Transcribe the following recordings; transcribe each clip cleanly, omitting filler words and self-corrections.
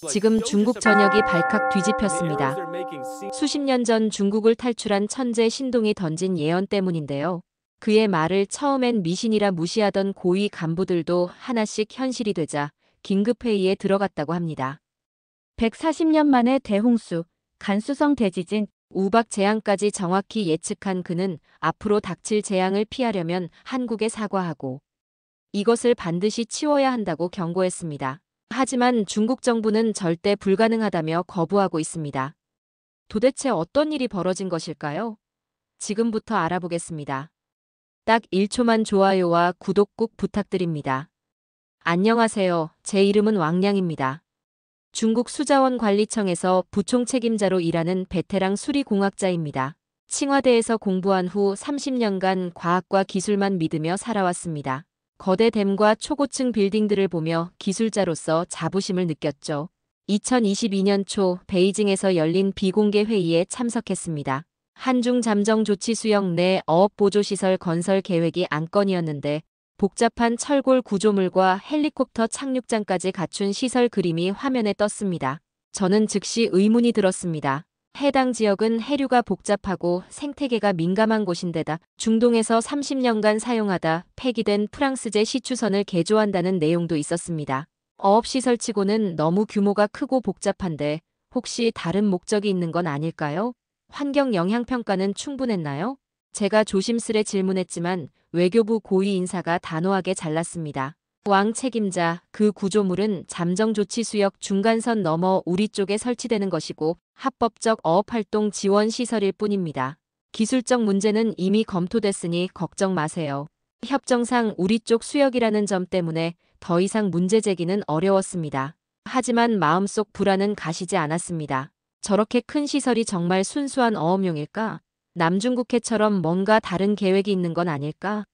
지금 중국 전역이 발칵 뒤집혔습니다. 수십 년 전 중국을 탈출한 천재 신동이 던진 예언 때문인데요. 그의 말을 처음엔 미신이라 무시하던 고위 간부들도 하나씩 현실이 되자 긴급회의에 들어갔다고 합니다. 140년 만에 대홍수, 간수성 대지진, 우박 재앙까지 정확히 예측한 그는 앞으로 닥칠 재앙을 피하려면 한국에 사과하고 이것을 반드시 치워야 한다고 경고했습니다. 하지만 중국 정부는 절대 불가능하다며 거부하고 있습니다. 도대체 어떤 일이 벌어진 것일까요? 지금부터 알아보겠습니다. 딱 1초만 좋아요와 구독 꼭 부탁드립니다. 안녕하세요. 제 이름은 왕량입니다. 중국 수자원관리청에서 부총 책임자로 일하는 베테랑 수리공학자입니다. 칭화대에서 공부한 후 30년간 과학과 기술만 믿으며 살아왔습니다. 거대 댐과 초고층 빌딩들을 보며 기술자로서 자부심을 느꼈죠. 2022년 초 베이징에서 열린 비공개 회의에 참석했습니다. 한중 잠정 조치 수역 내 어업 보조시설 건설 계획이 안건이었는데 복잡한 철골 구조물과 헬리콥터 착륙장까지 갖춘 시설 그림이 화면에 떴습니다. 저는 즉시 의문이 들었습니다. 해당 지역은 해류가 복잡하고 생태계가 민감한 곳인데다 중동에서 30년간 사용하다 폐기된 프랑스제 시추선을 개조한다는 내용도 있었습니다. 어업시설치고는 너무 규모가 크고 복잡한데 혹시 다른 목적이 있는 건 아닐까요? 환경 영향평가는 충분했나요? 제가 조심스레 질문했지만 외교부 고위 인사가 단호하게 잘랐습니다. 왕 책임자, 그 구조물은 잠정조치수역 중간선 넘어 우리 쪽에 설치되는 것이고 합법적 어업활동 지원 시설일 뿐입니다. 기술적 문제는 이미 검토됐으니 걱정 마세요. 협정상 우리 쪽 수역이라는 점 때문에 더 이상 문제 제기는 어려웠습니다. 하지만 마음속 불안은 가시지 않았습니다. 저렇게 큰 시설이 정말 순수한 어업용일까? 남중국해처럼 뭔가 다른 계획이 있는 건 아닐까?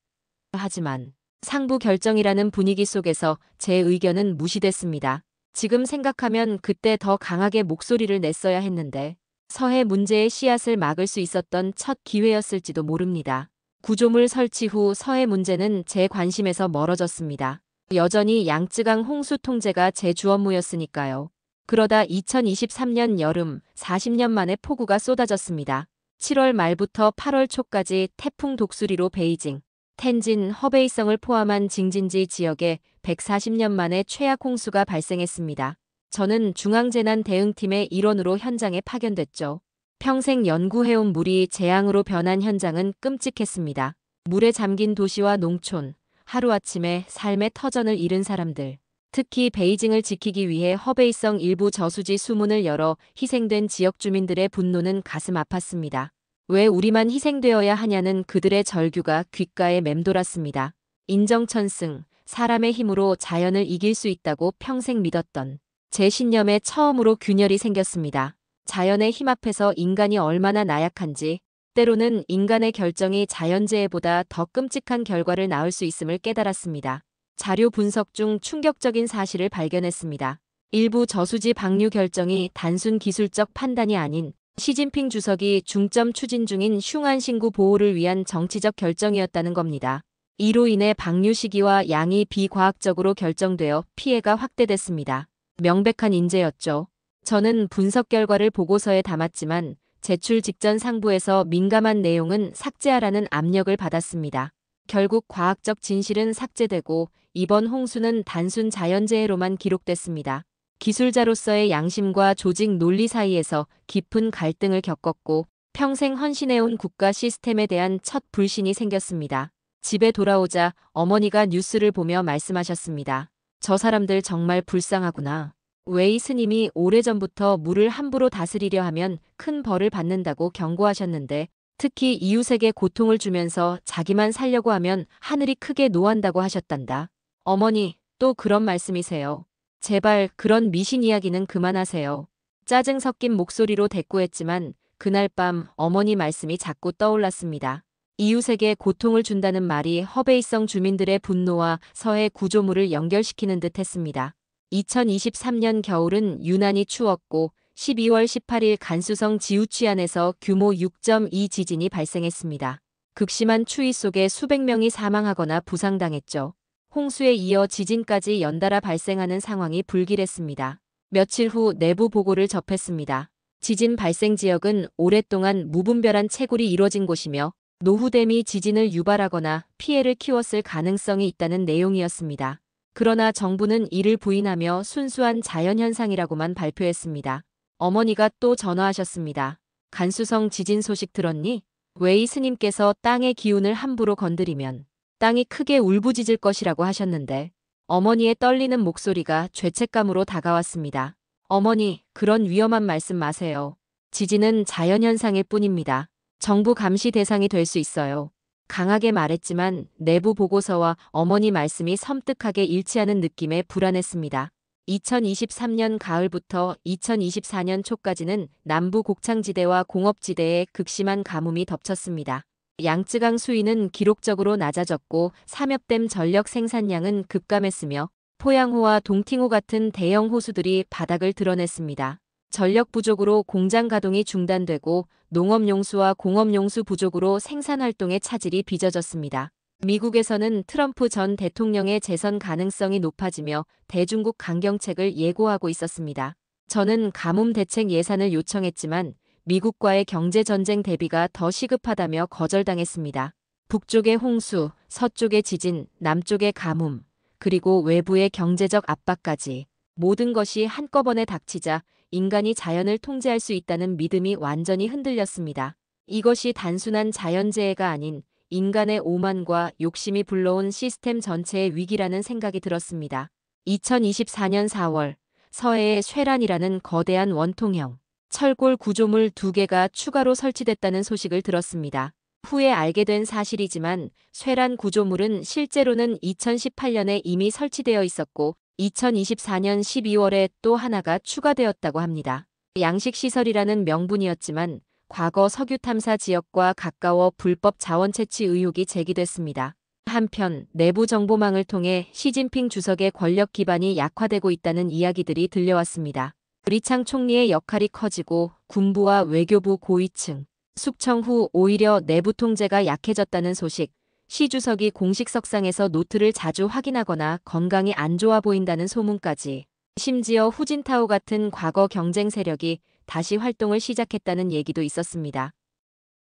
하지만 상부 결정이라는 분위기 속에서 제 의견은 무시됐습니다. 지금 생각하면 그때 더 강하게 목소리를 냈어야 했는데 서해 문제의 씨앗을 막을 수 있었던 첫 기회였을지도 모릅니다. 구조물 설치 후 서해 문제는 제 관심에서 멀어졌습니다. 여전히 양쯔강 홍수 통제가 제 주 업무였으니까요. 그러다 2023년 여름 40년 만에 폭우가 쏟아졌습니다. 7월 말부터 8월 초까지 태풍 독수리로 베이징, 텐진, 허베이성을 포함한 징진지 지역에 140년 만에 최악 홍수가 발생했습니다. 저는 중앙재난대응팀의 일원으로 현장에 파견됐죠. 평생 연구해온 물이 재앙으로 변한 현장은 끔찍했습니다. 물에 잠긴 도시와 농촌, 하루아침에 삶의 터전을 잃은 사람들. 특히 베이징을 지키기 위해 허베이성 일부 저수지 수문을 열어 희생된 지역 주민들의 분노는 가슴 아팠습니다. 왜 우리만 희생되어야 하냐는 그들의 절규가 귓가에 맴돌았습니다. 인정천승, 사람의 힘으로 자연을 이길 수 있다고 평생 믿었던 제 신념에 처음으로 균열이 생겼습니다. 자연의 힘 앞에서 인간이 얼마나 나약한지, 때로는 인간의 결정이 자연재해보다 더 끔찍한 결과를 낳을 수 있음을 깨달았습니다. 자료 분석 중 충격적인 사실을 발견했습니다. 일부 저수지 방류 결정이 단순 기술적 판단이 아닌 시진핑 주석이 중점 추진 중인 슝안 신구 보호를 위한 정치적 결정이었다는 겁니다. 이로 인해 방류 시기와 양이 비과학적으로 결정되어 피해가 확대됐습니다. 명백한 인재였죠. 저는 분석 결과를 보고서에 담았지만 제출 직전 상부에서 민감한 내용은 삭제하라는 압력을 받았습니다. 결국 과학적 진실은 삭제되고 이번 홍수는 단순 자연재해로만 기록됐습니다. 기술자로서의 양심과 조직 논리 사이에서 깊은 갈등을 겪었고 평생 헌신해온 국가 시스템에 대한 첫 불신이 생겼습니다. 집에 돌아오자 어머니가 뉴스를 보며 말씀하셨습니다. 저 사람들 정말 불쌍하구나. 웨이 스님이 오래전부터 물을 함부로 다스리려 하면 큰 벌을 받는다고 경고하셨는데 특히 이웃에게 고통을 주면서 자기만 살려고 하면 하늘이 크게 노한다고 하셨단다. 어머니, 또 그런 말씀이세요. 제발 그런 미신 이야기는 그만하세요. 짜증 섞인 목소리로 대꾸했지만 그날 밤 어머니 말씀이 자꾸 떠올랐습니다. 이웃에게 고통을 준다는 말이 허베이성 주민들의 분노와 서해 구조물을 연결시키는 듯 했습니다. 2023년 겨울은 유난히 추웠고 12월 18일 간수성 지우취안에서 규모 6.2 지진이 발생했습니다. 극심한 추위 속에 수백 명이 사망하거나 부상당했죠. 홍수에 이어 지진까지 연달아 발생하는 상황이 불길했습니다. 며칠 후 내부 보고를 접했습니다. 지진 발생 지역은 오랫동안 무분별한 채굴이 이뤄진 곳이며 노후댐이 지진을 유발하거나 피해를 키웠을 가능성이 있다는 내용이었습니다. 그러나 정부는 이를 부인하며 순수한 자연현상이라고만 발표했습니다. 어머니가 또 전화하셨습니다. 간수성 지진 소식 들었니? 웨이 스님께서 땅의 기운을 함부로 건드리면 땅이 크게 울부짖을 것이라고 하셨는데 어머니의 떨리는 목소리가 죄책감으로 다가왔습니다. 어머니, 그런 위험한 말씀 마세요. 지진은 자연현상일 뿐입니다. 정부 감시 대상이 될 수 있어요. 강하게 말했지만 내부 보고서와 어머니 말씀이 섬뜩하게 일치하는 느낌에 불안했습니다. 2023년 가을부터 2024년 초까지는 남부 곡창지대와 공업지대에 극심한 가뭄이 덮쳤습니다. 양쯔강 수위는 기록적으로 낮아졌고 삼엽댐 전력 생산량은 급감했으며 포양호와 동팅호 같은 대형 호수들이 바닥을 드러냈습니다. 전력 부족으로 공장 가동이 중단되고 농업용수와 공업용수 부족으로 생산활동의 차질이 빚어졌습니다. 미국에서는 트럼프 전 대통령의 재선 가능성이 높아지며 대중국 강경책을 예고하고 있었습니다. 저는 가뭄 대책 예산을 요청했지만 미국과의 경제전쟁 대비가 더 시급하다며 거절당했습니다. 북쪽의 홍수, 서쪽의 지진, 남쪽의 가뭄, 그리고 외부의 경제적 압박까지 모든 것이 한꺼번에 닥치자 인간이 자연을 통제할 수 있다는 믿음이 완전히 흔들렸습니다. 이것이 단순한 자연재해가 아닌 인간의 오만과 욕심이 불러온 시스템 전체의 위기라는 생각이 들었습니다. 2024년 4월, 서해에 쇠란이라는 거대한 원통형 철골 구조물 2개가 추가로 설치됐다는 소식을 들었습니다. 후에 알게 된 사실이지만 쇠란 구조물은 실제로는 2018년에 이미 설치되어 있었고 2024년 12월에 또 하나가 추가되었다고 합니다. 양식시설이라는 명분이었지만 과거 석유 탐사 지역과 가까워 불법 자원 채취 의혹이 제기됐습니다. 한편 내부 정보망을 통해 시진핑 주석의 권력 기반이 약화되고 있다는 이야기들이 들려왔습니다. 리창 총리의 역할이 커지고 군부와 외교부 고위층, 숙청 후 오히려 내부 통제가 약해졌다는 소식, 시 주석이 공식 석상에서 노트를 자주 확인하거나 건강이 안 좋아 보인다는 소문까지, 심지어 후진타오 같은 과거 경쟁 세력이 다시 활동을 시작했다는 얘기도 있었습니다.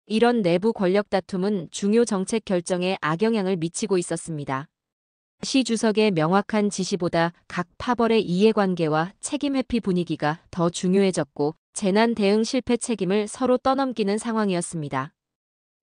이런 내부 권력 다툼은 중요 정책 결정에 악영향을 미치고 있었습니다. 시 주석의 명확한 지시보다 각 파벌의 이해관계와 책임 회피 분위기가 더 중요해졌고 재난 대응 실패 책임을 서로 떠넘기는 상황이었습니다.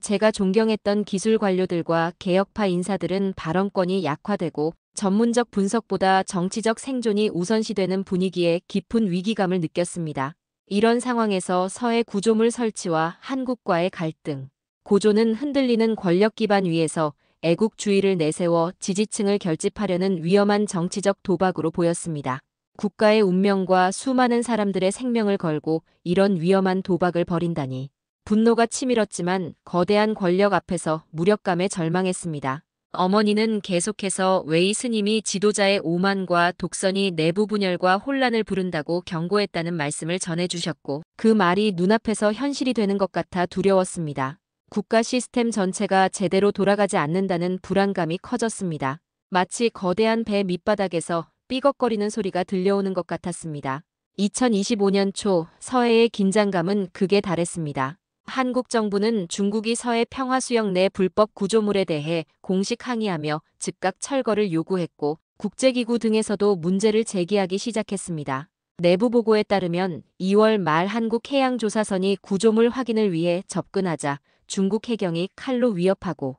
제가 존경했던 기술 관료들과 개혁파 인사들은 발언권이 약화되고 전문적 분석보다 정치적 생존이 우선시되는 분위기에 깊은 위기감을 느꼈습니다. 이런 상황에서 서해 구조물 설치와 한국과의 갈등, 고조는 흔들리는 권력 기반 위에서 애국주의를 내세워 지지층을 결집하려는 위험한 정치적 도박으로 보였습니다. 국가의 운명과 수많은 사람들의 생명을 걸고 이런 위험한 도박을 벌인다니. 분노가 치밀었지만 거대한 권력 앞에서 무력감에 절망했습니다. 어머니는 계속해서 웨이 스님이 지도자의 오만과 독선이 내부 분열과 혼란을 부른다고 경고했다는 말씀을 전해주셨고 그 말이 눈앞에서 현실이 되는 것 같아 두려웠습니다. 국가 시스템 전체가 제대로 돌아가지 않는다는 불안감이 커졌습니다. 마치 거대한 배 밑바닥에서 삐걱거리는 소리가 들려오는 것 같았습니다. 2025년 초 서해의 긴장감은 극에 달했습니다. 한국 정부는 중국이 서해 평화수역 내 불법 구조물에 대해 공식 항의하며 즉각 철거를 요구했고 국제기구 등에서도 문제를 제기하기 시작했습니다. 내부 보고에 따르면 2월 말 한국 해양조사선이 구조물 확인을 위해 접근하자 중국 해경이 칼로 위협하고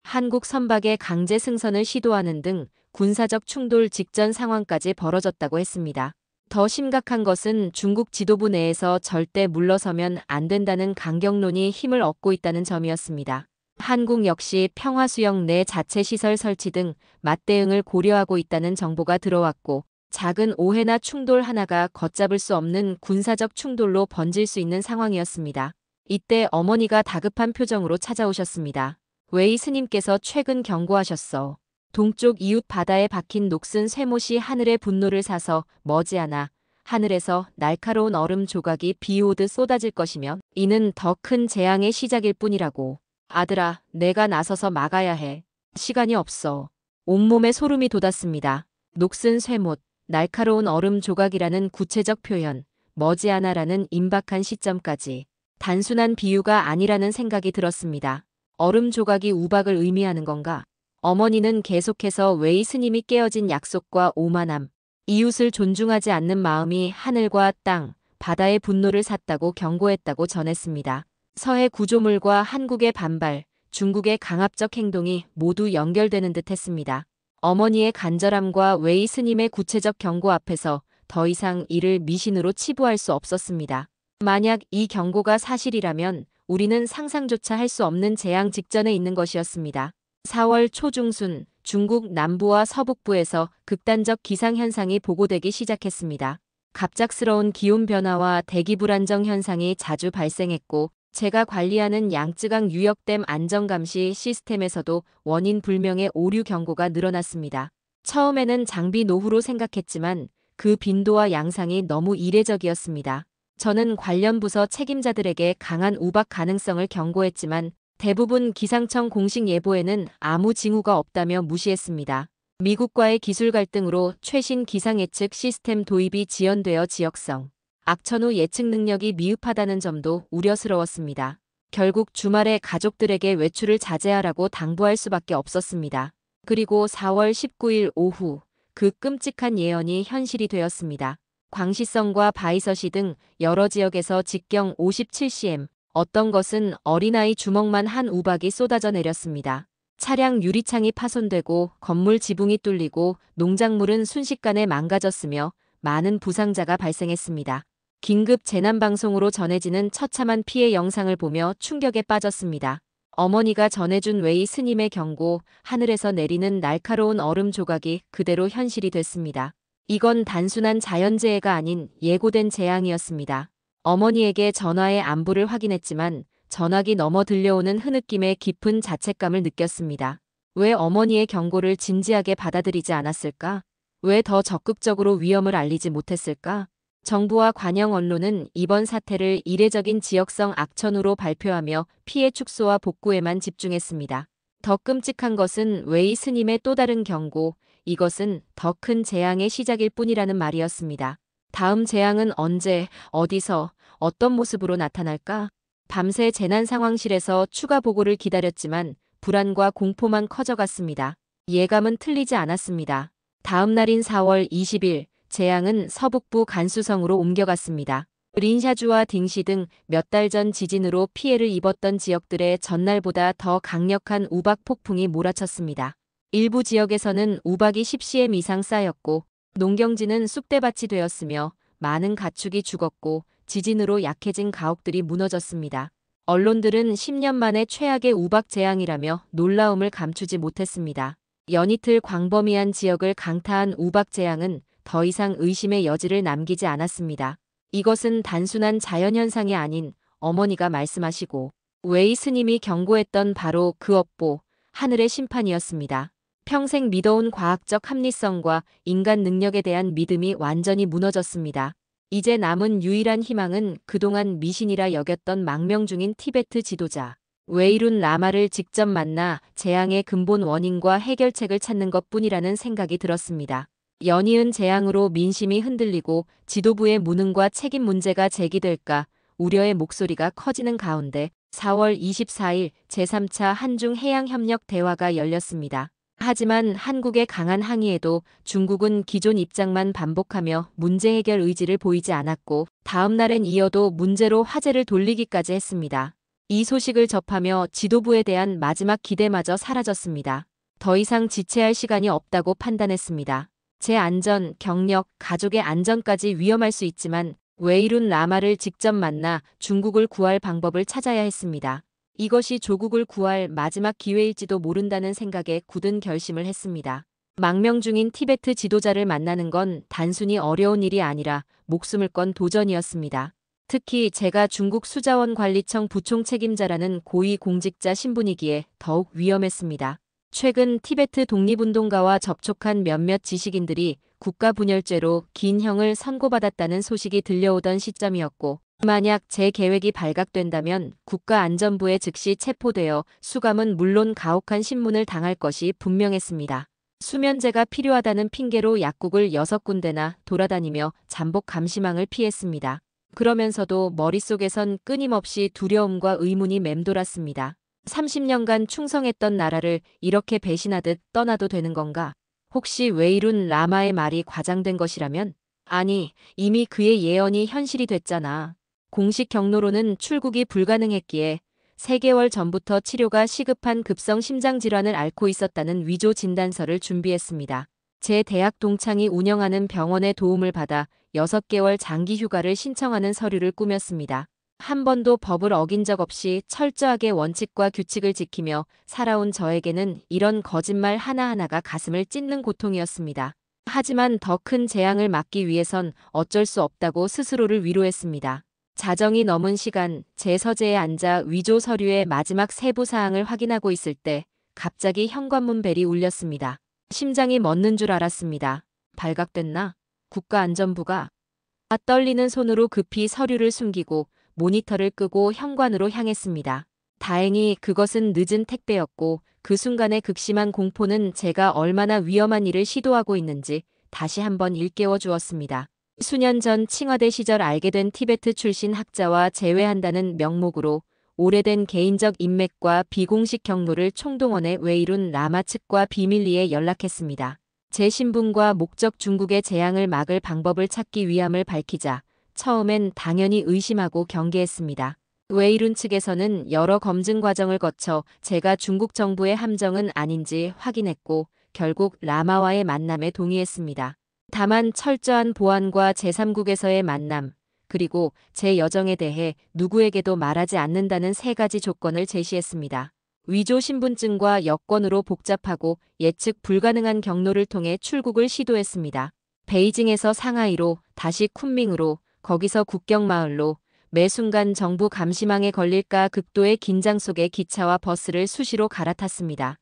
한국 선박의 강제 승선을 시도하는 등 군사적 충돌 직전 상황까지 벌어졌다고 했습니다. 더 심각한 것은 중국 지도부 내에서 절대 물러서면 안 된다는 강경론이 힘을 얻고 있다는 점이었습니다. 한국 역시 평화수역 내 자체 시설 설치 등 맞대응을 고려하고 있다는 정보가 들어왔고 작은 오해나 충돌 하나가 걷잡을 수 없는 군사적 충돌로 번질 수 있는 상황이었습니다. 이때 어머니가 다급한 표정으로 찾아오셨습니다. 웨이 스님께서 최근 경고하셨어. 동쪽 이웃 바다에 박힌 녹슨 쇠못이 하늘의 분노를 사서 머지않아 하늘에서 날카로운 얼음 조각이 비 오듯 쏟아질 것이며 이는 더 큰 재앙의 시작일 뿐이라고. 아들아, 내가 나서서 막아야 해. 시간이 없어. 온몸에 소름이 돋았습니다. 녹슨 쇠못, 날카로운 얼음 조각이라는 구체적 표현, 머지않아라는 임박한 시점까지 단순한 비유가 아니라는 생각이 들었습니다. 얼음 조각이 우박을 의미하는 건가? 어머니는 계속해서 웨이 스님이 깨어진 약속과 오만함, 이웃을 존중하지 않는 마음이 하늘과 땅, 바다의 분노를 샀다고 경고했다고 전했습니다. 서해 구조물과 한국의 반발, 중국의 강압적 행동이 모두 연결되는 듯 했습니다. 어머니의 간절함과 웨이 스님의 구체적 경고 앞에서 더 이상 이를 미신으로 치부할 수 없었습니다. 만약 이 경고가 사실이라면 우리는 상상조차 할 수 없는 재앙 직전에 있는 것이었습니다. 4월 초중순 중국 남부와 서북부에서 극단적 기상현상이 보고되기 시작했습니다. 갑작스러운 기온 변화와 대기 불안정 현상이 자주 발생했고 제가 관리하는 양쯔강 유역댐 안전감시 시스템에서도 원인 불명의 오류 경고가 늘어났습니다. 처음에는 장비 노후로 생각했지만 그 빈도와 양상이 너무 이례적이었습니다. 저는 관련 부서 책임자들에게 강한 우박 가능성을 경고했지만 대부분 기상청 공식 예보에는 아무 징후가 없다며 무시했습니다. 미국과의 기술 갈등으로 최신 기상 예측 시스템 도입이 지연되어 지역성, 악천 후 예측 능력이 미흡하다는 점도 우려스러웠습니다. 결국 주말에 가족들에게 외출을 자제하라고 당부할 수밖에 없었습니다. 그리고 4월 19일 오후 그 끔찍한 예언이 현실이 되었습니다. 광시성과 바이서시 등 여러 지역에서 직경 57cm, 어떤 것은 어린아이 주먹만 한 우박이 쏟아져 내렸습니다. 차량 유리창이 파손되고 건물 지붕이 뚫리고 농작물은 순식간에 망가졌으며 많은 부상자가 발생했습니다. 긴급 재난방송으로 전해지는 처참한 피해 영상을 보며 충격에 빠졌습니다. 어머니가 전해준 웨이 스님의 경고, 하늘에서 내리는 날카로운 얼음 조각이 그대로 현실이 됐습니다. 이건 단순한 자연재해가 아닌 예고된 재앙이었습니다. 어머니에게 전화의 안부를 확인했지만 전화기 넘어 들려오는 흐느낌의 깊은 자책감을 느꼈습니다. 왜 어머니의 경고를 진지하게 받아들이지 않았을까? 왜 더 적극적으로 위험을 알리지 못했을까? 정부와 관영 언론은 이번 사태를 이례적인 지역성 악천후로 발표하며 피해 축소와 복구에만 집중했습니다. 더 끔찍한 것은 웨이 스님의 또 다른 경고, 이것은 더 큰 재앙의 시작일 뿐이라는 말이었습니다. 다음 재앙은 언제, 어디서, 어떤 모습으로 나타날까? 밤새 재난상황실에서 추가 보고를 기다렸지만 불안과 공포만 커져갔습니다. 예감은 틀리지 않았습니다. 다음 날인 4월 20일, 재앙은 서북부 간수성으로 옮겨갔습니다. 린샤주와 딩시 등 몇 달 전 지진으로 피해를 입었던 지역들의 전날보다 더 강력한 우박 폭풍이 몰아쳤습니다. 일부 지역에서는 우박이 10cm 이상 쌓였고 농경지는 쑥대밭이 되었으며 많은 가축이 죽었고 지진으로 약해진 가옥들이 무너졌습니다. 언론들은 10년 만에 최악의 우박 재앙이라며 놀라움을 감추지 못했습니다. 연이틀 광범위한 지역을 강타한 우박 재앙은 더 이상 의심의 여지를 남기지 않았습니다. 이것은 단순한 자연현상이 아닌 어머니가 말씀하시고 웨이 스님이 경고했던 바로 그 업보, 하늘의 심판이었습니다. 평생 믿어온 과학적 합리성과 인간 능력에 대한 믿음이 완전히 무너졌습니다. 이제 남은 유일한 희망은 그동안 미신이라 여겼던 망명 중인 티베트 지도자 웨이룬 라마를 직접 만나 재앙의 근본 원인과 해결책을 찾는 것뿐이라는 생각이 들었습니다. 연이은 재앙으로 민심이 흔들리고 지도부의 무능과 책임 문제가 제기될까 우려의 목소리가 커지는 가운데 4월 24일 제3차 한중 해양협력 대화가 열렸습니다. 하지만 한국의 강한 항의에도 중국은 기존 입장만 반복하며 문제 해결 의지를 보이지 않았고 다음 날엔 이어도 문제로 화제를 돌리기까지 했습니다. 이 소식을 접하며 지도부에 대한 마지막 기대마저 사라졌습니다. 더 이상 지체할 시간이 없다고 판단했습니다. 제 안전, 경력, 가족의 안전까지 위험할 수 있지만 웨이룬 라마를 직접 만나 중국을 구할 방법을 찾아야 했습니다. 이것이 조국을 구할 마지막 기회일지도 모른다는 생각에 굳은 결심을 했습니다. 망명 중인 티베트 지도자를 만나는 건 단순히 어려운 일이 아니라 목숨을 건 도전이었습니다. 특히 제가 중국 수자원관리청 부총 책임자라는 고위 공직자 신분이기에 더욱 위험했습니다. 최근 티베트 독립운동가와 접촉한 몇몇 지식인들이 국가분열죄로 긴 형을 선고받았다는 소식이 들려오던 시점이었고 만약 제 계획이 발각된다면 국가안전부에 즉시 체포되어 수감은 물론 가혹한 신문을 당할 것이 분명했습니다. 수면제가 필요하다는 핑계로 약국을 6군데나 돌아다니며 잠복 감시망을 피했습니다. 그러면서도 머릿속에선 끊임없이 두려움과 의문이 맴돌았습니다. 30년간 충성했던 나라를 이렇게 배신하듯 떠나도 되는 건가? 혹시 웨이룬 라마의 말이 과장된 것이라면? 아니, 이미 그의 예언이 현실이 됐잖아. 공식 경로로는 출국이 불가능했기에 3개월 전부터 치료가 시급한 급성 심장질환을 앓고 있었다는 위조 진단서를 준비했습니다. 제 대학 동창이 운영하는 병원의 도움을 받아 6개월 장기 휴가를 신청하는 서류를 꾸몄습니다. 한 번도 법을 어긴 적 없이 철저하게 원칙과 규칙을 지키며 살아온 저에게는 이런 거짓말 하나하나가 가슴을 찢는 고통이었습니다. 하지만 더 큰 재앙을 막기 위해선 어쩔 수 없다고 스스로를 위로했습니다. 자정이 넘은 시간, 제 서재에 앉아 위조 서류의 마지막 세부 사항을 확인하고 있을 때 갑자기 현관문 벨이 울렸습니다. 심장이 멎는 줄 알았습니다. 발각됐나? 국가안전부가. 떨리는 손으로 급히 서류를 숨기고 모니터를 끄고 현관으로 향했습니다. 다행히 그것은 늦은 택배였고 그 순간의 극심한 공포는 제가 얼마나 위험한 일을 시도하고 있는지 다시 한번 일깨워 주었습니다. 수년 전 칭화대 시절 알게 된 티베트 출신 학자와 재회한다는 명목으로 오래된 개인적 인맥과 비공식 경로를 총동원해 웨이룬 라마 측과 비밀리에 연락했습니다. 제 신분과 목적 중국의 재앙을 막을 방법을 찾기 위함을 밝히자 처음엔 당연히 의심하고 경계했습니다. 웨이룬 측에서는 여러 검증 과정을 거쳐 제가 중국 정부의 함정은 아닌지 확인했고 결국 라마와의 만남에 동의했습니다. 다만 철저한 보안과 제3국에서의 만남, 그리고 제 여정에 대해 누구에게도 말하지 않는다는 3가지 조건을 제시했습니다. 위조 신분증과 여권으로 복잡하고 예측 불가능한 경로를 통해 출국을 시도했습니다. 베이징에서 상하이로, 다시 쿤밍으로, 거기서 국경마을로, 매 순간 정부 감시망에 걸릴까 극도의 긴장 속에 기차와 버스를 수시로 갈아탔습니다.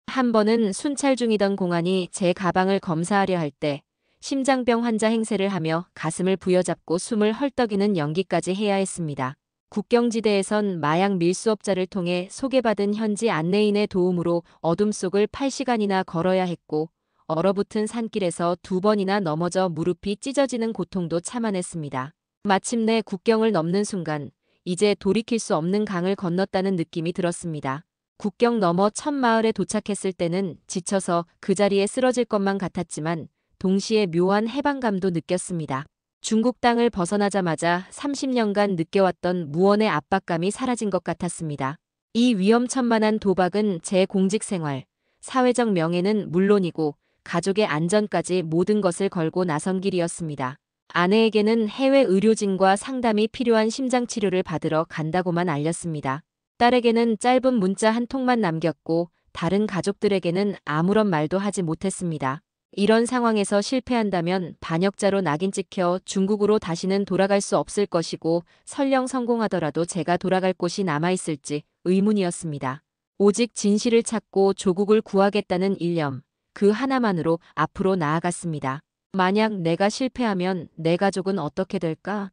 한 번은 순찰 중이던 공안이 제 가방을 검사하려 할 때 심장병 환자 행세를 하며 가슴을 부여잡고 숨을 헐떡이는 연기까지 해야 했습니다. 국경지대에선 마약 밀수업자를 통해 소개받은 현지 안내인의 도움으로 어둠 속을 8시간이나 걸어야 했고 얼어붙은 산길에서 2번이나 넘어져 무릎이 찢어지는 고통도 참아냈습니다. 마침내 국경을 넘는 순간 이제 돌이킬 수 없는 강을 건넜다는 느낌이 들었습니다. 국경 너머 첫 마을에 도착했을 때는 지쳐서 그 자리에 쓰러질 것만 같았지만 동시에 묘한 해방감도 느꼈습니다. 중국 땅을 벗어나자마자 30년간 느껴왔던 무언의 압박감이 사라진 것 같았습니다. 이 위험천만한 도박은 제 공직생활, 사회적 명예는 물론이고 가족의 안전까지 모든 것을 걸고 나선 길이었습니다. 아내에게는 해외 의료진과 상담이 필요한 심장치료를 받으러 간다고만 알렸습니다. 딸에게는 짧은 문자 한 통만 남겼고 다른 가족들에게는 아무런 말도 하지 못했습니다. 이런 상황에서 실패한다면 반역자로 낙인 찍혀 중국으로 다시는 돌아갈 수 없을 것이고 설령 성공하더라도 제가 돌아갈 곳이 남아있을지 의문이었습니다. 오직 진실을 찾고 조국을 구하겠다는 일념, 그 하나만으로 앞으로 나아갔습니다. 만약 내가 실패하면 내 가족은 어떻게 될까?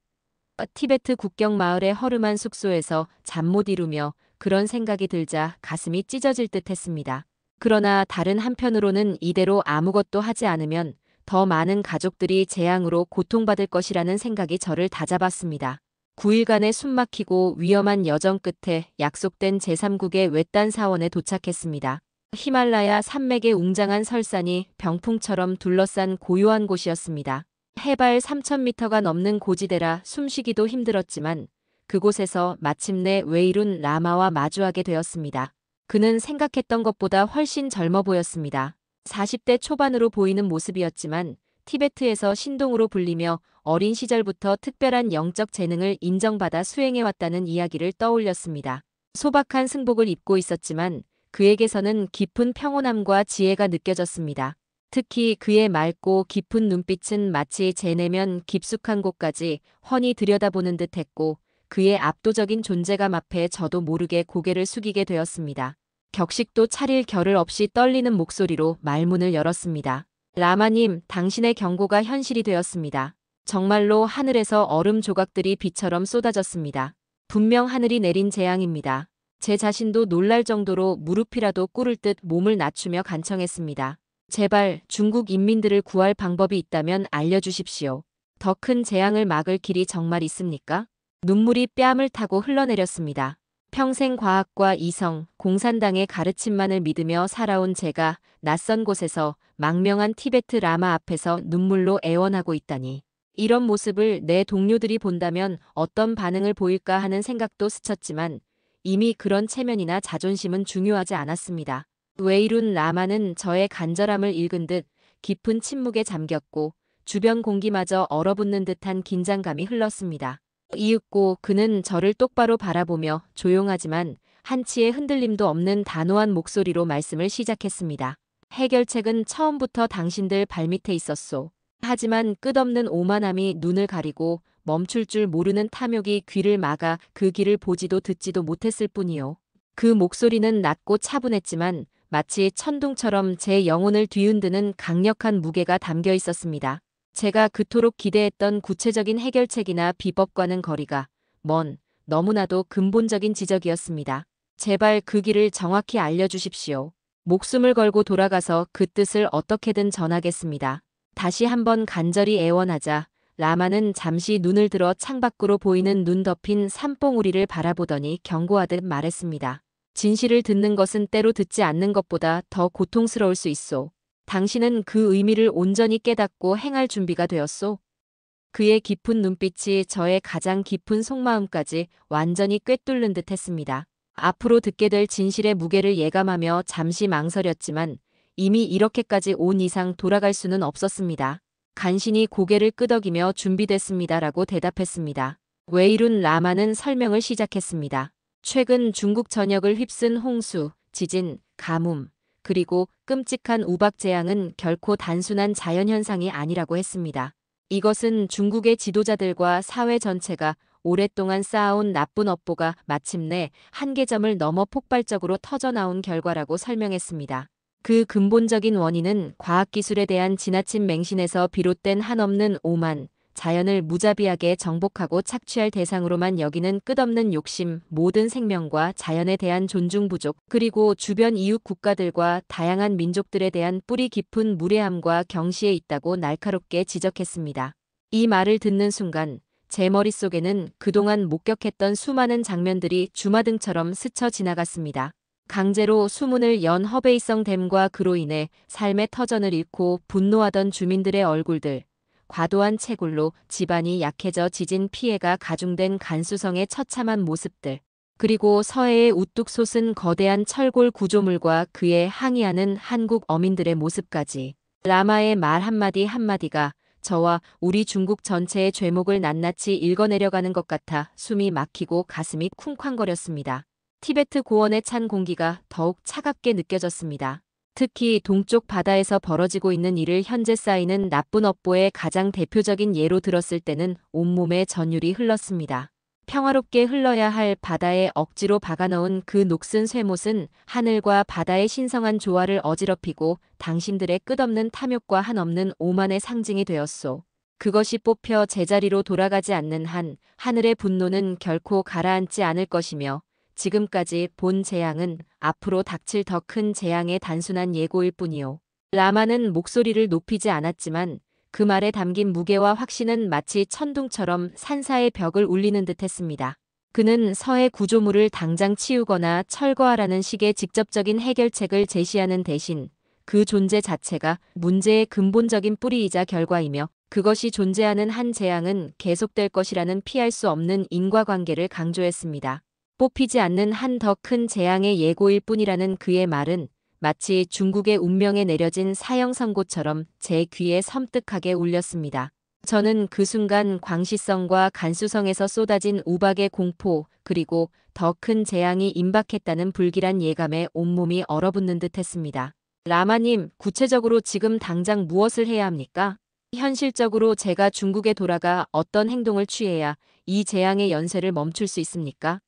티베트 국경 마을의 허름한 숙소에서 잠 못 이루며 그런 생각이 들자 가슴이 찢어질 듯 했습니다. 그러나 다른 한편으로는 이대로 아무것도 하지 않으면 더 많은 가족들이 재앙으로 고통받을 것이라는 생각이 저를 다잡았습니다. 9일간의 숨막히고 위험한 여정 끝에 약속된 제3국의 외딴 사원에 도착했습니다. 히말라야 산맥의 웅장한 설산이 병풍처럼 둘러싼 고요한 곳이었습니다. 해발 3,000m가 넘는 고지대라 숨쉬기도 힘들었지만 그곳에서 마침내 웨이룬 라마와 마주하게 되었습니다. 그는 생각했던 것보다 훨씬 젊어 보였습니다. 40대 초반으로 보이는 모습이었지만 티베트에서 신동으로 불리며 어린 시절부터 특별한 영적 재능을 인정받아 수행해왔다는 이야기를 떠올렸습니다. 소박한 승복을 입고 있었지만 그에게서는 깊은 평온함과 지혜가 느껴졌습니다. 특히 그의 맑고 깊은 눈빛은 마치 제 내면 깊숙한 곳까지 훤히 들여다보는 듯했고 그의 압도적인 존재감 앞에 저도 모르게 고개를 숙이게 되었습니다. 격식도 차릴 겨를 없이 떨리는 목소리로 말문을 열었습니다. 라마님, 당신의 경고가 현실이 되었습니다. 정말로 하늘에서 얼음 조각들이 비처럼 쏟아졌습니다. 분명 하늘이 내린 재앙입니다. 제 자신도 놀랄 정도로 무릎이라도 꿇을 듯 몸을 낮추며 간청했습니다. 제발 중국 인민들을 구할 방법이 있다면 알려주십시오. 더 큰 재앙을 막을 길이 정말 있습니까? 눈물이 뺨을 타고 흘러내렸습니다. 평생 과학과 이성, 공산당의 가르침만을 믿으며 살아온 제가 낯선 곳에서 망명한 티베트 라마 앞에서 눈물로 애원하고 있다니. 이런 모습을 내 동료들이 본다면 어떤 반응을 보일까 하는 생각도 스쳤지만 이미 그런 체면이나 자존심은 중요하지 않았습니다. 웨이룬 라마는 저의 간절함을 읽은 듯 깊은 침묵에 잠겼고 주변 공기마저 얼어붙는 듯한 긴장감이 흘렀습니다. 이윽고 그는 저를 똑바로 바라보며 조용하지만 한치의 흔들림도 없는 단호한 목소리로 말씀을 시작했습니다. 해결책은 처음부터 당신들 발밑에 있었소. 하지만 끝없는 오만함이 눈을 가리고 멈출 줄 모르는 탐욕이 귀를 막아 그 길을 보지도 듣지도 못했을 뿐이요. 그 목소리는 낮고 차분했지만 마치 천둥처럼 제 영혼을 뒤흔드는 강력한 무게가 담겨 있었습니다. 제가 그토록 기대했던 구체적인 해결책이나 비법과는 거리가 먼, 너무나도 근본적인 지적이었습니다. 제발 그 길을 정확히 알려주십시오. 목숨을 걸고 돌아가서 그 뜻을 어떻게든 전하겠습니다. 다시 한번 간절히 애원하자 라마는 잠시 눈을 들어 창밖으로 보이는 눈 덮인 산봉우리를 바라보더니 경고하듯 말했습니다. 진실을 듣는 것은 때로 듣지 않는 것보다 더 고통스러울 수 있소. 당신은 그 의미를 온전히 깨닫고 행할 준비가 되었소. 그의 깊은 눈빛이 저의 가장 깊은 속마음까지 완전히 꿰뚫는 듯 했습니다. 앞으로 듣게 될 진실의 무게를 예감하며 잠시 망설였지만 이미 이렇게까지 온 이상 돌아갈 수는 없었습니다. 간신히 고개를 끄덕이며 준비됐습니다라고 대답했습니다. 웨이룬 라마는 설명을 시작했습니다. 최근 중국 전역을 휩쓴 홍수, 지진, 가뭄, 그리고 끔찍한 우박 재앙은 결코 단순한 자연현상이 아니라고 했습니다. 이것은 중국의 지도자들과 사회 전체가 오랫동안 쌓아온 나쁜 업보가 마침내 한계점을 넘어 폭발적으로 터져나온 결과라고 설명했습니다. 그 근본적인 원인은 과학기술에 대한 지나친 맹신에서 비롯된 한없는 오만, 자연을 무자비하게 정복하고 착취할 대상으로만 여기는 끝없는 욕심, 모든 생명과 자연에 대한 존중 부족, 그리고 주변 이웃 국가들과 다양한 민족들에 대한 뿌리 깊은 무례함과 경시에 있다고 날카롭게 지적했습니다. 이 말을 듣는 순간 제 머릿속에는 그동안 목격했던 수많은 장면들이 주마등처럼 스쳐 지나갔습니다. 강제로 수문을 연 허베이성 댐과 그로 인해 삶의 터전을 잃고 분노하던 주민들의 얼굴들, 과도한 채굴로 집안이 약해져 지진 피해가 가중된 간수성의 처참한 모습들, 그리고 서해에 우뚝 솟은 거대한 철골 구조물과 그에 항의하는 한국 어민들의 모습까지. 라마의 말 한마디 한마디가 저와 우리 중국 전체의 죄목을 낱낱이 읽어내려가는 것 같아 숨이 막히고 가슴이 쿵쾅거렸습니다. 티베트 고원의 찬 공기가 더욱 차갑게 느껴졌습니다. 특히 동쪽 바다에서 벌어지고 있는 일을 현재 쌓이는 나쁜 업보의 가장 대표적인 예로 들었을 때는 온몸에 전율이 흘렀습니다. 평화롭게 흘러야 할 바다에 억지로 박아넣은 그 녹슨 쇠못은 하늘과 바다의 신성한 조화를 어지럽히고 당신들의 끝없는 탐욕과 한없는 오만의 상징이 되었소. 그것이 뽑혀 제자리로 돌아가지 않는 한 하늘의 분노는 결코 가라앉지 않을 것이며 지금까지 본 재앙은 앞으로 닥칠 더 큰 재앙의 단순한 예고일 뿐이요. 라마는 목소리를 높이지 않았지만 그 말에 담긴 무게와 확신은 마치 천둥처럼 산사의 벽을 울리는 듯했습니다. 그는 서해 구조물을 당장 치우거나 철거하라는 식의 직접적인 해결책을 제시하는 대신 그 존재 자체가 문제의 근본적인 뿌리이자 결과이며 그것이 존재하는 한 재앙은 계속될 것이라는 피할 수 없는 인과관계를 강조했습니다. 뽑히지 않는 한 더 큰 재앙의 예고일 뿐이라는 그의 말은 마치 중국의 운명에 내려진 사형 선고처럼 제 귀에 섬뜩하게 울렸습니다. 저는 그 순간 광시성과 간수성에서 쏟아진 우박의 공포 그리고 더 큰 재앙이 임박했다는 불길한 예감에 온몸이 얼어붙는 듯했습니다. 라마님, 구체적으로 지금 당장 무엇을 해야 합니까? 현실적으로 제가 중국에 돌아가 어떤 행동을 취해야 이 재앙의 연쇄를 멈출 수 있습니까?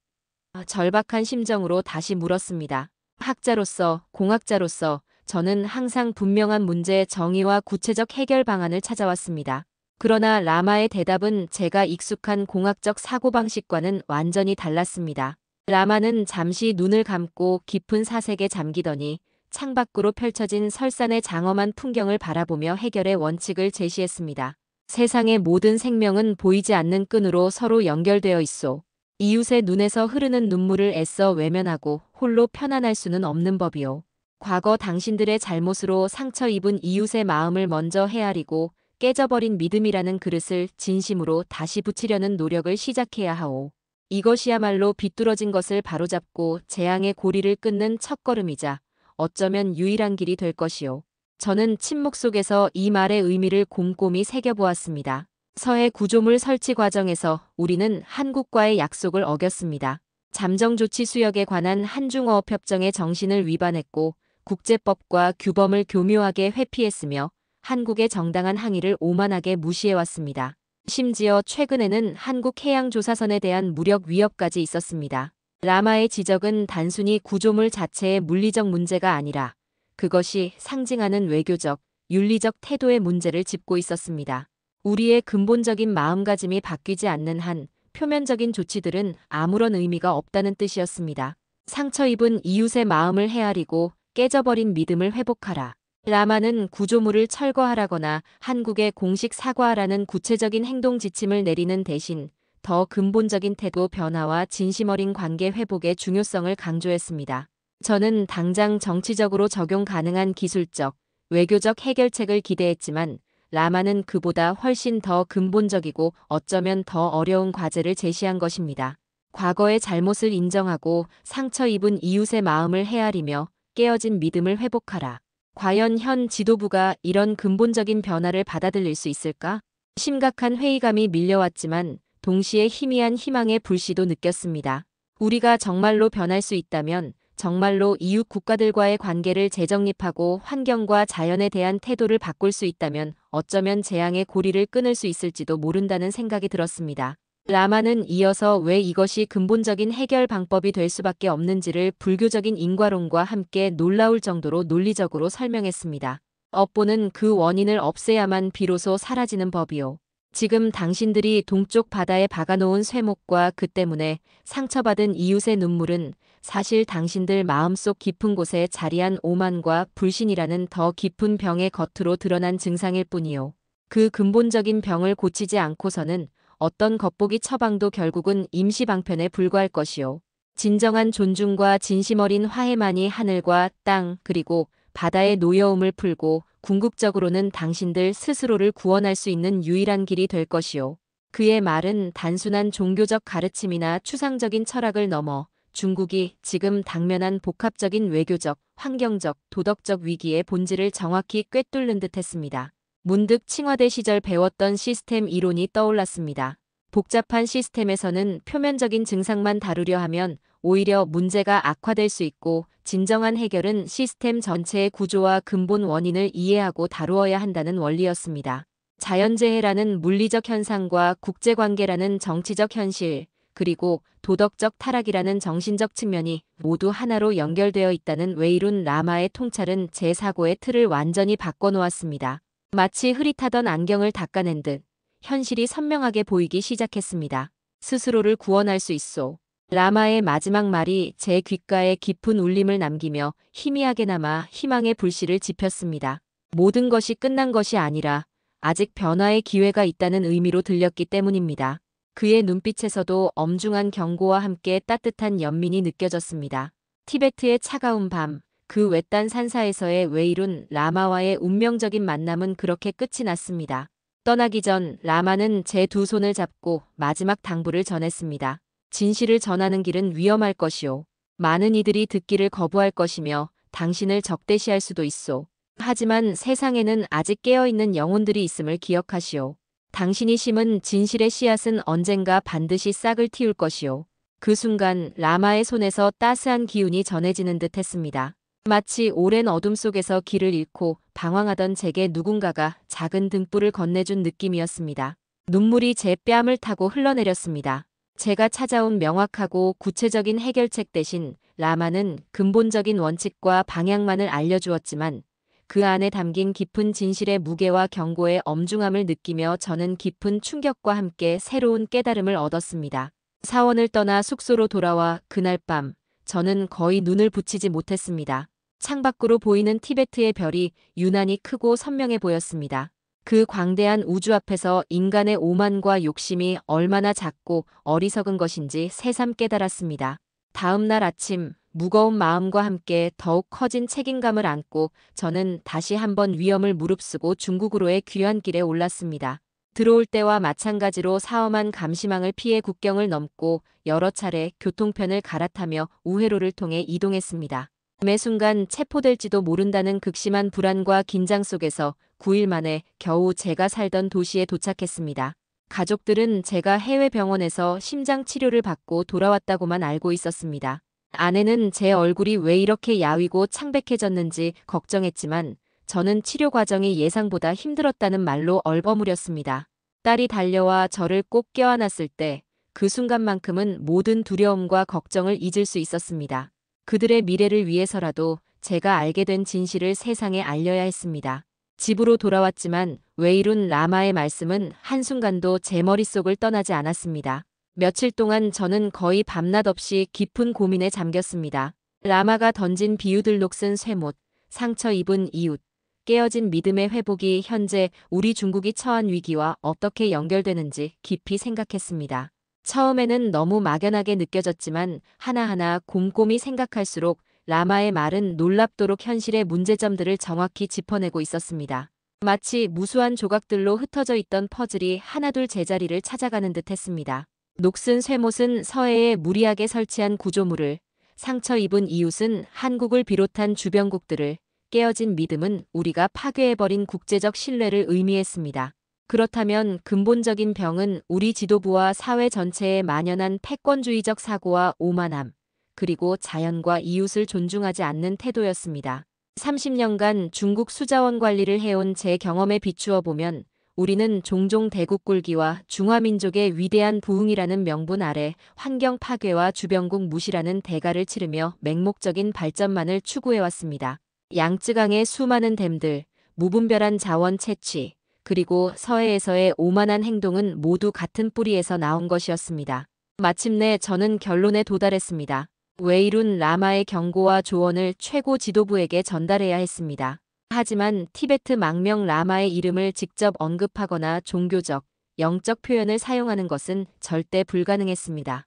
절박한 심정으로 다시 물었습니다. 학자로서, 공학자로서 저는 항상 분명한 문제의 정의와 구체적 해결 방안을 찾아왔습니다. 그러나 라마의 대답은 제가 익숙한 공학적 사고방식과는 완전히 달랐습니다. 라마는 잠시 눈을 감고 깊은 사색에 잠기더니 창밖으로 펼쳐진 설산의 장엄한 풍경을 바라보며 해결의 원칙을 제시했습니다. 세상의 모든 생명은 보이지 않는 끈으로 서로 연결되어 있소. 이웃의 눈에서 흐르는 눈물을 애써 외면하고 홀로 편안할 수는 없는 법이오. 과거 당신들의 잘못으로 상처 입은 이웃의 마음을 먼저 헤아리고 깨져버린 믿음이라는 그릇을 진심으로 다시 붙이려는 노력을 시작해야 하오. 이것이야말로 비뚤어진 것을 바로잡고 재앙의 고리를 끊는 첫걸음이자 어쩌면 유일한 길이 될 것이오. 저는 침묵 속에서 이 말의 의미를 곰곰이 새겨보았습니다. 서해 구조물 설치 과정에서 우리는 한국과의 약속을 어겼습니다. 잠정조치 수역에 관한 한중어업협정의 정신을 위반했고 국제법과 규범을 교묘하게 회피했으며 한국의 정당한 항의를 오만하게 무시해왔습니다. 심지어 최근에는 한국 해양조사선에 대한 무력 위협까지 있었습니다. 라마의 지적은 단순히 구조물 자체의 물리적 문제가 아니라 그것이 상징하는 외교적, 윤리적 태도의 문제를 짚고 있었습니다. 우리의 근본적인 마음가짐이 바뀌지 않는 한 표면적인 조치들은 아무런 의미가 없다는 뜻이었습니다. 상처 입은 이웃의 마음을 헤아리고 깨져버린 믿음을 회복하라. 라마는 구조물을 철거하라거나 한국에 공식 사과하라는 구체적인 행동 지침을 내리는 대신 더 근본적인 태도 변화와 진심 어린 관계 회복의 중요성을 강조했습니다. 저는 당장 정치적으로 적용 가능한 기술적, 외교적 해결책을 기대했지만 라마는 그보다 훨씬 더 근본적이고 어쩌면 더 어려운 과제를 제시한 것입니다. 과거의 잘못을 인정하고 상처 입은 이웃의 마음을 헤아리며 깨어진 믿음을 회복하라. 과연 현 지도부가 이런 근본적인 변화를 받아들일 수 있을까? 심각한 회의감이 밀려왔지만 동시에 희미한 희망의 불씨도 느꼈습니다. 우리가 정말로 변할 수 있다면, 정말로 이웃 국가들과의 관계를 재정립하고 환경과 자연에 대한 태도를 바꿀 수 있다면 어쩌면 재앙의 고리를 끊을 수 있을지도 모른다는 생각이 들었습니다. 라마는 이어서 왜 이것이 근본적인 해결 방법이 될 수밖에 없는지를 불교적인 인과론과 함께 놀라울 정도로 논리적으로 설명했습니다. 업보는 그 원인을 없애야만 비로소 사라지는 법이오. 지금 당신들이 동쪽 바다에 박아놓은 쇠목과 그 때문에 상처받은 이웃의 눈물은 사실 당신들 마음속 깊은 곳에 자리한 오만과 불신이라는 더 깊은 병의 겉으로 드러난 증상일 뿐이오. 그 근본적인 병을 고치지 않고서는 어떤 겉보기 처방도 결국은 임시 방편에 불과할 것이오. 진정한 존중과 진심 어린 화해만이 하늘과 땅 그리고 바다의 노여움을 풀고 궁극적으로는 당신들 스스로를 구원할 수 있는 유일한 길이 될 것이오. 그의 말은 단순한 종교적 가르침이나 추상적인 철학을 넘어 중국이 지금 당면한 복합적인 외교적, 환경적, 도덕적 위기의 본질을 정확히 꿰뚫는 듯했습니다. 문득 칭화대 시절 배웠던 시스템 이론이 떠올랐습니다. 복잡한 시스템에서는 표면적인 증상만 다루려 하면 오히려 문제가 악화될 수 있고 진정한 해결은 시스템 전체의 구조와 근본 원인을 이해하고 다루어야 한다는 원리였습니다. 자연재해라는 물리적 현상과 국제관계라는 정치적 현실, 그리고 도덕적 타락이라는 정신적 측면이 모두 하나로 연결되어 있다는 웨이룬 라마의 통찰은 제 사고의 틀을 완전히 바꿔놓았습니다. 마치 흐릿하던 안경을 닦아낸 듯 현실이 선명하게 보이기 시작했습니다. 스스로를 구원할 수 있소. 라마의 마지막 말이 제 귓가에 깊은 울림을 남기며 희미하게나마 희망의 불씨를 지폈습니다. 모든 것이 끝난 것이 아니라 아직 변화의 기회가 있다는 의미로 들렸기 때문입니다. 그의 눈빛에서도 엄중한 경고와 함께 따뜻한 연민이 느껴졌습니다. 티베트의 차가운 밤, 그 외딴 산사에서의 웨이룬 라마와의 운명적인 만남은 그렇게 끝이 났습니다. 떠나기 전 라마는 제 두 손을 잡고 마지막 당부를 전했습니다. 진실을 전하는 길은 위험할 것이오. 많은 이들이 듣기를 거부할 것이며 당신을 적대시할 수도 있소. 하지만 세상에는 아직 깨어있는 영혼들이 있음을 기억하시오. 당신이 심은 진실의 씨앗은 언젠가 반드시 싹을 틔울 것이오. 그 순간 라마의 손에서 따스한 기운이 전해지는 듯 했습니다. 마치 오랜 어둠 속에서 길을 잃고 방황하던 제게 누군가가 작은 등불을 건네준 느낌이었습니다. 눈물이 제 뺨을 타고 흘러내렸습니다. 제가 찾아온 명확하고 구체적인 해결책 대신 라마는 근본적인 원칙과 방향만을 알려주었지만 그 안에 담긴 깊은 진실의 무게와 경고의 엄중함을 느끼며 저는 깊은 충격과 함께 새로운 깨달음을 얻었습니다. 사원을 떠나 숙소로 돌아와 그날 밤 저는 거의 눈을 붙이지 못했습니다. 창밖으로 보이는 티베트의 별이 유난히 크고 선명해 보였습니다. 그 광대한 우주 앞에서 인간의 오만과 욕심이 얼마나 작고 어리석은 것인지 새삼 깨달았습니다. 다음 날 아침, 무거운 마음과 함께 더욱 커진 책임감을 안고 저는 다시 한번 위험을 무릅쓰고 중국으로의 귀환 길에 올랐습니다. 들어올 때와 마찬가지로 사엄한 감시망을 피해 국경을 넘고 여러 차례 교통편을 갈아타며 우회로를 통해 이동했습니다. 매 순간 체포될지도 모른다는 극심한 불안과 긴장 속에서 9일 만에 겨우 제가 살던 도시에 도착했습니다. 가족들은 제가 해외 병원에서 심장 치료를 받고 돌아왔다고만 알고 있었습니다. 아내는 제 얼굴이 왜 이렇게 야위고 창백해졌는지 걱정했지만 저는 치료 과정이 예상보다 힘들었다는 말로 얼버무렸습니다. 딸이 달려와 저를 꼭 껴안았을 때 그 순간만큼은 모든 두려움과 걱정을 잊을 수 있었습니다. 그들의 미래를 위해서라도 제가 알게 된 진실을 세상에 알려야 했습니다. 집으로 돌아왔지만 웨이룬 라마의 말씀은 한순간도 제 머릿속을 떠나지 않았습니다. 며칠 동안 저는 거의 밤낮 없이 깊은 고민에 잠겼습니다. 라마가 던진 비유들로 쓴 쇠못, 상처 입은 이웃, 깨어진 믿음의 회복이 현재 우리 중국이 처한 위기와 어떻게 연결되는지 깊이 생각했습니다. 처음에는 너무 막연하게 느껴졌지만 하나하나 곰곰이 생각할수록 라마의 말은 놀랍도록 현실의 문제점들을 정확히 짚어내고 있었습니다. 마치 무수한 조각들로 흩어져 있던 퍼즐이 하나둘 제자리를 찾아가는 듯 했습니다. 녹슨 쇠못은 서해에 무리하게 설치한 구조물을, 상처 입은 이웃은 한국을 비롯한 주변국들을, 깨어진 믿음은 우리가 파괴해버린 국제적 신뢰를 의미했습니다. 그렇다면 근본적인 병은 우리 지도부와 사회 전체에 만연한 패권주의적 사고와 오만함, 그리고 자연과 이웃을 존중하지 않는 태도였습니다. 30년간 중국 수자원 관리를 해온 제 경험에 비추어 보면 우리는 종종 대국 굴기와 중화민족의 위대한 부흥이라는 명분 아래 환경 파괴와 주변국 무시라는 대가를 치르며 맹목적인 발전만을 추구해왔습니다. 양쯔강의 수많은 댐들, 무분별한 자원 채취, 그리고 서해에서의 오만한 행동은 모두 같은 뿌리에서 나온 것이었습니다. 마침내 저는 결론에 도달했습니다. 웨이룬 라마의 경고와 조언을 최고 지도부에게 전달해야 했습니다. 하지만 티베트 망명 라마의 이름을 직접 언급하거나 종교적, 영적 표현을 사용하는 것은 절대 불가능했습니다.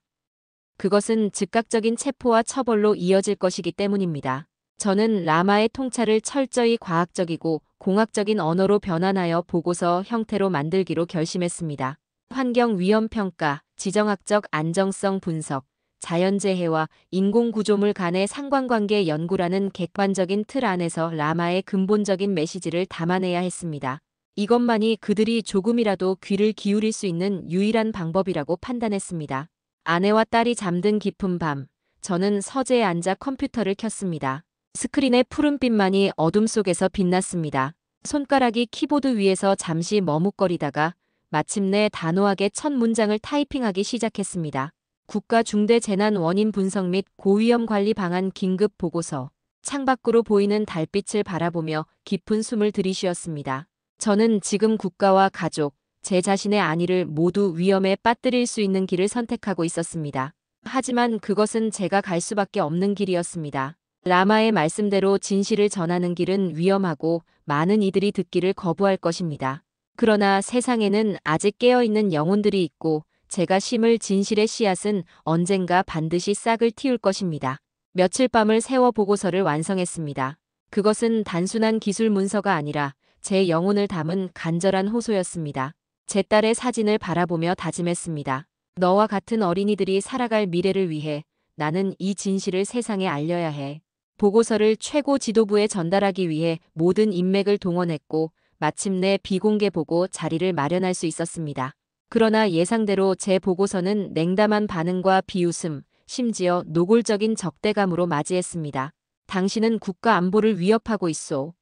그것은 즉각적인 체포와 처벌로 이어질 것이기 때문입니다. 저는 라마의 통찰을 철저히 과학적이고 공학적인 언어로 변환하여 보고서 형태로 만들기로 결심했습니다. 환경 위험 평가, 지정학적 안정성 분석, 자연재해와 인공구조물 간의 상관관계 연구라는 객관적인 틀 안에서 라마의 근본적인 메시지를 담아내야 했습니다. 이것만이 그들이 조금이라도 귀를 기울일 수 있는 유일한 방법이라고 판단했습니다. 아내와 딸이 잠든 깊은 밤, 저는 서재에 앉아 컴퓨터를 켰습니다. 스크린의 푸른빛만이 어둠 속에서 빛났습니다. 손가락이 키보드 위에서 잠시 머뭇거리다가 마침내 단호하게 첫 문장을 타이핑하기 시작했습니다. 국가 중대 재난 원인 분석 및 고위험 관리 방안 긴급 보고서. 창밖으로 보이는 달빛을 바라보며 깊은 숨을 들이쉬었습니다. 저는 지금 국가와 가족, 제 자신의 안위를 모두 위험에 빠뜨릴 수 있는 길을 선택하고 있었습니다. 하지만 그것은 제가 갈 수밖에 없는 길이었습니다. 라마의 말씀대로 진실을 전하는 길은 위험하고 많은 이들이 듣기를 거부할 것입니다. 그러나 세상에는 아직 깨어있는 영혼들이 있고 제가 심을 진실의 씨앗은 언젠가 반드시 싹을 틔울 것입니다. 며칠 밤을 새워 보고서를 완성했습니다. 그것은 단순한 기술 문서가 아니라 제 영혼을 담은 간절한 호소였습니다. 제 딸의 사진을 바라보며 다짐했습니다. 너와 같은 어린이들이 살아갈 미래를 위해 나는 이 진실을 세상에 알려야 해. 보고서를 최고 지도부에 전달하기 위해 모든 인맥을 동원했고 마침내 비공개 보고 자리를 마련할 수 있었습니다. 그러나 예상대로 제 보고서는 냉담한 반응과 비웃음, 심지어 노골적인 적대감으로 맞이했습니다. 당신은 국가 안보를 위협하고 있소.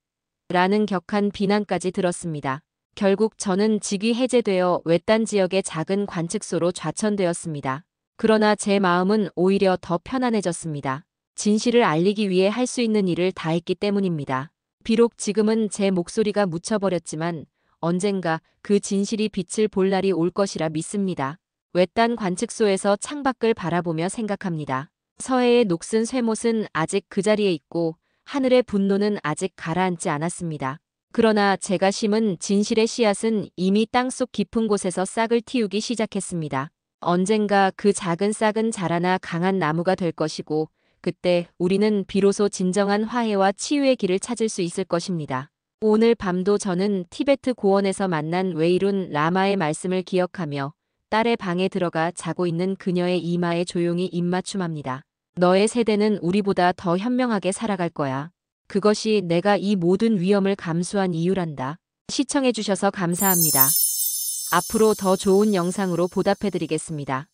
라는 격한 비난까지 들었습니다. 결국 저는 직위 해제되어 외딴 지역의 작은 관측소로 좌천되었습니다. 그러나 제 마음은 오히려 더 편안해졌습니다. 진실을 알리기 위해 할 수 있는 일을 다했기 때문입니다. 비록 지금은 제 목소리가 묻혀버렸지만 언젠가 그 진실이 빛을 볼 날이 올 것이라 믿습니다. 외딴 관측소에서 창밖을 바라보며 생각합니다. 서해의 녹슨 쇠못은 아직 그 자리에 있고 하늘의 분노는 아직 가라앉지 않았습니다. 그러나 제가 심은 진실의 씨앗은 이미 땅속 깊은 곳에서 싹을 틔우기 시작했습니다. 언젠가 그 작은 싹은 자라나 강한 나무가 될 것이고, 그때 우리는 비로소 진정한 화해와 치유의 길을 찾을 수 있을 것입니다. 오늘 밤도 저는 티베트 고원에서 만난 웨이룬 라마의 말씀을 기억하며 딸의 방에 들어가 자고 있는 그녀의 이마에 조용히 입맞춤합니다. 너의 세대는 우리보다 더 현명하게 살아갈 거야. 그것이 내가 이 모든 위험을 감수한 이유란다. 시청해주셔서 감사합니다. 앞으로 더 좋은 영상으로 보답해드리겠습니다.